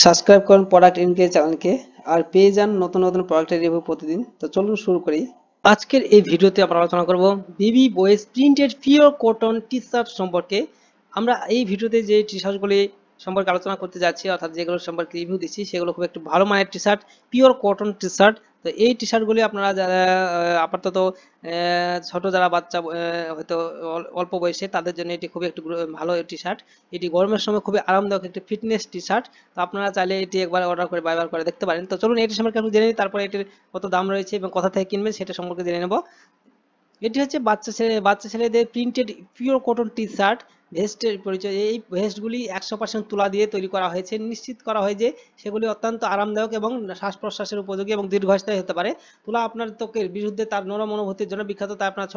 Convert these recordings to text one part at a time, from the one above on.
Subscribe করুন product ইনকে চ্যানেলকে আর পেয়ে যান নতুন নতুন প্রোডাক্টের রিভিউ প্রতিদিন। তো চলুন শুরু করি। আজকের এই ভিডিওতে আমরা আলোচনা করব বিবি boys printed pure cotton T shirt সম্পর্কে। আমরা এই ভিডিওতে যে টি শার্টগুলি সম্পর্কে আলোচনা করতে যাচ্ছি, অর্থাৎ যেগুলো সম্পর্কে রিভিউ দিচ্ছি, সেগুলো খুব একটু ভালো মানের T shirt, pure cotton T shirt. তো এই টি শার্টগুলি আপনারা যারা আপাতত ছোট যারা বাচ্চা হয়তো অল্প বয়সে, তাদের জন্য এটি খুবই একটু ভালো টি শার্ট। এটি গরমের সময় খুবই আরামদায়ক একটি ফিটনেস টি শার্ট। তো আপনারা চাইলে এটি একবার অর্ডার করে ব্যবহার করে দেখতে পারেন। তো চলুন এটি সম্পর্কে একটু জেনে নিই, তারপরে এটির কত দাম রয়েছে এবং কোথা থেকে কিনবেন সেটা সম্পর্কে জেনে নেব। এটি হচ্ছে বাচ্চা ছেলেদের printed pure cotton T shirt ভেস্টের পরিচয়। এই ভেস্টগুলি 100% তুলা দিয়ে তৈরি করা হয়েছে। নিশ্চিত করা হয় যে সেগুলি অত্যন্ত আরামদায়ক এবং শ্বাস প্রশ্বাসের উপযোগী এবং দীর্ঘস্থায়ী হতে পারে। তুলা আপনার ত্বকের বিরুদ্ধে তার নরম অনুভূতির জন্য বিখ্যাত, তাই আপনার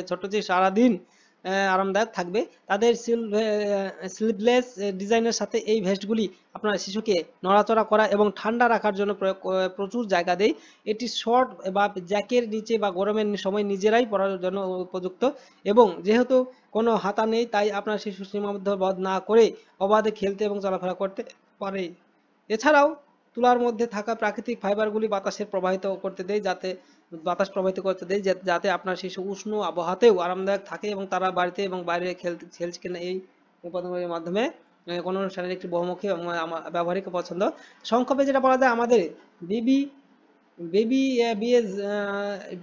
ছোট যে সারাদিন আরামদায়ক থাকবে। তাদের স্লিভলেস ডিজাইনের সাথে এই ভেস্টগুলি আপনার শিশুকে নড়াচড়া করা এবং ঠান্ডা রাখার জন্য প্রচুর জায়গা দেয়। এটি শর্ট বা জ্যাকের নিচে বা গরমের সময় নিজেরাই পরার জন্য উপযুক্ত, এবং যেহেতু কোনো হাতা নেই তাই আপনার শিশু সীমাবদ্ধ না করে অবাধে খেলতে এবং চলাফেরা করতে পারে। এছাড়াও তুলার মধ্যে থাকা প্রাকৃতিক ফাইবারগুলি বাতাস প্রবাহিত করতে দেয়, যাতে আপনার শিশু উষ্ণ আবহাওয়াতেও আরামদায়ক থাকে এবং তারা বাড়িতে এবং বাইরে খেলছে কিনা এই উপাদানগুলির মাধ্যমে কোনো শারীরিক একটি বহুমুখী এবং ব্যবহারিক পছন্দ। সংক্ষেপে যেটা বলা যায়, আমাদের বিবি baby BS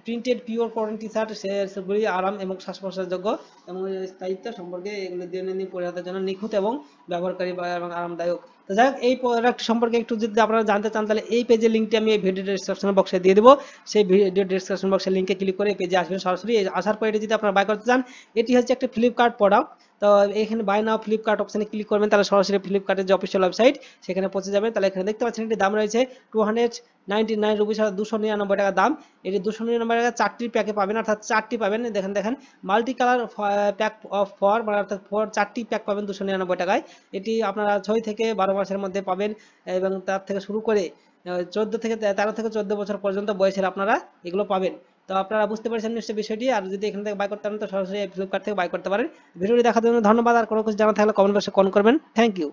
printed pure cotton T shirt সেগুলি আরাম এবং শ্বাস প্রশ্বাসযোগ্য এবং স্থায়িত্ব সম্পর্কে এগুলো দৈনন্দিন পরিহারের জন্য নিখুঁত এবং ব্যবহারকারী এবং আরামদায়ক। তো যাই হোক, এই প্রোডাক্ট সম্পর্কে একটু যদি আপনারা জানতে চান, তাহলে এই পেজের লিঙ্কটি আমি এই ভিডিও ডেসক্রিপশন বক্সে দিয়ে দেবো। সেই ভিডিও ডেসক্রিপশন বক্সের লিঙ্কে ক্লিক করে এই পেজে আসবেন সরাসরি। আসার পর এটি যদি আপনারা বাই করতে চান, এটি হচ্ছে একটা ফ্লিপকার্ট প্রোডাক্ট। তো এখানে বাই নাও ফ্লিপকার্ট অপশনে ক্লিক করবেন, তাহলে সরাসরি ফ্লিপকার্টের যে অফিসিয়াল ওয়েবসাইট সেখানে পৌঁছে যাবেন। তাহলে এখানে দেখতে পাচ্ছেন এটির দাম রয়েছে 299 রুপিস, 299 টাকা দাম। এটি 299 টাকা 4টি প্যাকে পাবেন, অর্থাৎ 4টি পাবেন। দেখেন মাল্টি কালার প্যাক অফ 4, মানে অর্থাৎ 4টি প্যাক পাবেন 299 টাকায়। এটি আপনারা 6 থেকে 12 মাসের মধ্যে পাবেন, এবং তার থেকে শুরু করে 13 থেকে 14 বছর পর্যন্ত বয়সের আপনারা এগুলো পাবেন। তো আপনারা বুঝতে পারছেন নিশ্চয়ই বিষয়টি। আর যদি এখান থেকে বাই করতে পারেন, তো সরাসরি ফ্লিপকার্ট থেকে বাই করতে পারেন। ভিডিওটি দেখার জন্য ধন্যবাদ। আর কোনো কিছু জানা থাকলে কমেন্ট বক্সে কমেন্ট করবেন। Thank you.